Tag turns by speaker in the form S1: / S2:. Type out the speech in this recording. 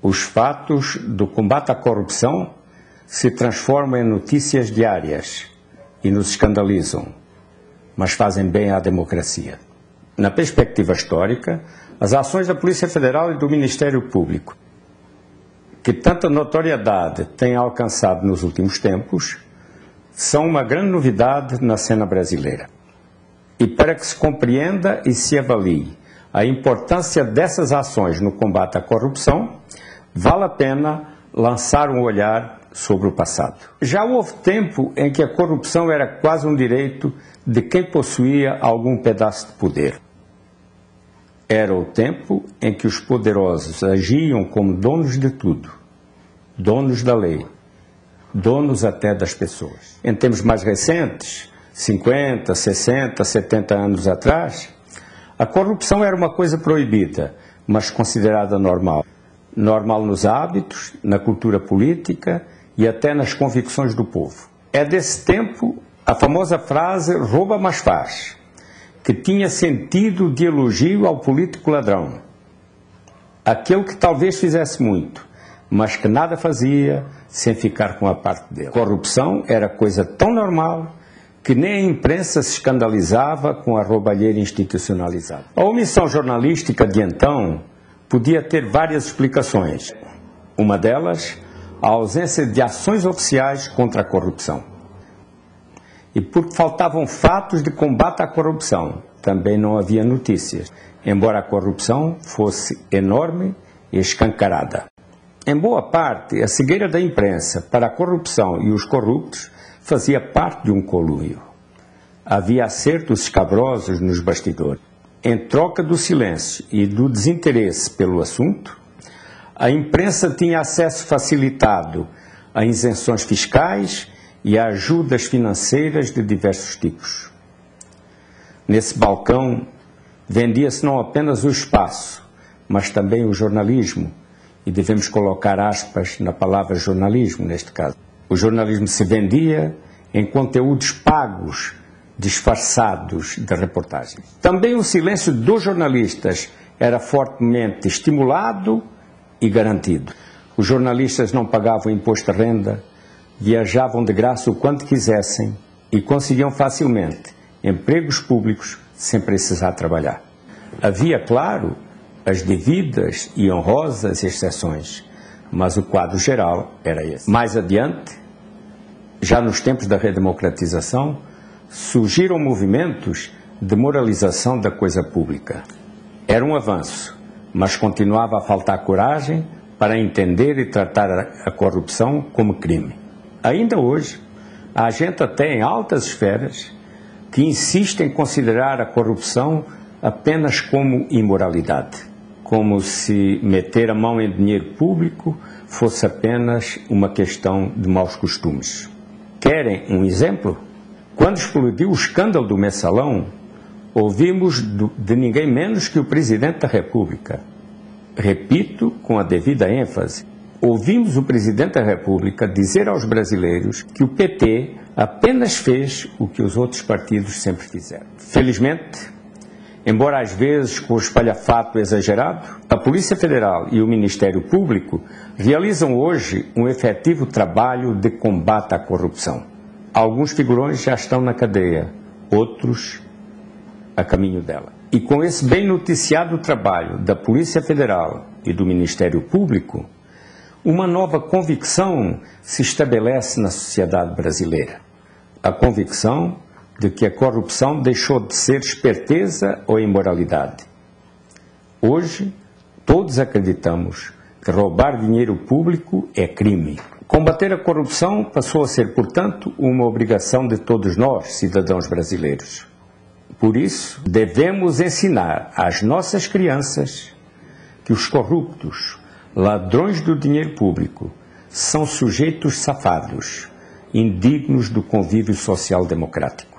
S1: Os fatos do combate à corrupção se transformam em notícias diárias e nos escandalizam, mas fazem bem à democracia. Na perspectiva histórica, as ações da Polícia Federal e do Ministério Público, que tanta notoriedade têm alcançado nos últimos tempos, são uma grande novidade na cena brasileira. E para que se compreenda e se avalie a importância dessas ações no combate à corrupção, vale a pena lançar um olhar sobre o passado. Já houve tempo em que a corrupção era quase um direito de quem possuía algum pedaço de poder. Era o tempo em que os poderosos agiam como donos de tudo, donos da lei, donos até das pessoas. Em tempos mais recentes, 50, 60, 70 anos atrás, a corrupção era uma coisa proibida, mas considerada normal. Normal nos hábitos, na cultura política e até nas convicções do povo. É desse tempo a famosa frase "rouba mas faz", que tinha sentido de elogio ao político ladrão. Aquele que talvez fizesse muito, mas que nada fazia sem ficar com a parte dele. Corrupção era coisa tão normal que nem a imprensa se escandalizava com a roubalheira institucionalizada. A omissão jornalística de então podia ter várias explicações. Uma delas, a ausência de ações oficiais contra a corrupção. E porque faltavam fatos de combate à corrupção, também não havia notícias, embora a corrupção fosse enorme e escancarada. Em boa parte, a cegueira da imprensa para a corrupção e os corruptos fazia parte de um conluio. Havia acertos escabrosos nos bastidores. Em troca do silêncio e do desinteresse pelo assunto, a imprensa tinha acesso facilitado a isenções fiscais e a ajudas financeiras de diversos tipos. Nesse balcão, vendia-se não apenas o espaço, mas também o jornalismo, e devemos colocar aspas na palavra jornalismo neste caso. O jornalismo se vendia em conteúdos pagos, disfarçados de reportagens. Também o silêncio dos jornalistas era fortemente estimulado e garantido. Os jornalistas não pagavam imposto de renda, viajavam de graça o quanto quisessem e conseguiam facilmente empregos públicos sem precisar trabalhar. Havia, claro, as devidas e honrosas exceções, mas o quadro geral era esse. Mais adiante, já nos tempos da redemocratização, surgiram movimentos de moralização da coisa pública. Era um avanço, mas continuava a faltar coragem para entender e tratar a corrupção como crime. Ainda hoje, há gente até em altas esferas que insiste em considerar a corrupção apenas como imoralidade, como se meter a mão em dinheiro público fosse apenas uma questão de maus costumes. Querem um exemplo? Quando explodiu o escândalo do Mensalão, ouvimos de ninguém menos que o Presidente da República. Repito com a devida ênfase, ouvimos o Presidente da República dizer aos brasileiros que o PT apenas fez o que os outros partidos sempre fizeram. Felizmente, embora às vezes com o espalhafato exagerado, a Polícia Federal e o Ministério Público realizam hoje um efetivo trabalho de combate à corrupção. Alguns figurões já estão na cadeia, outros a caminho dela. E com esse bem noticiado trabalho da Polícia Federal e do Ministério Público, uma nova convicção se estabelece na sociedade brasileira. A convicção de que a corrupção deixou de ser esperteza ou imoralidade. Hoje, todos acreditamos que roubar dinheiro público é crime. Combater a corrupção passou a ser, portanto, uma obrigação de todos nós, cidadãos brasileiros. Por isso, devemos ensinar às nossas crianças que os corruptos, ladrões do dinheiro público, são sujeitos safados, indignos do convívio social democrático.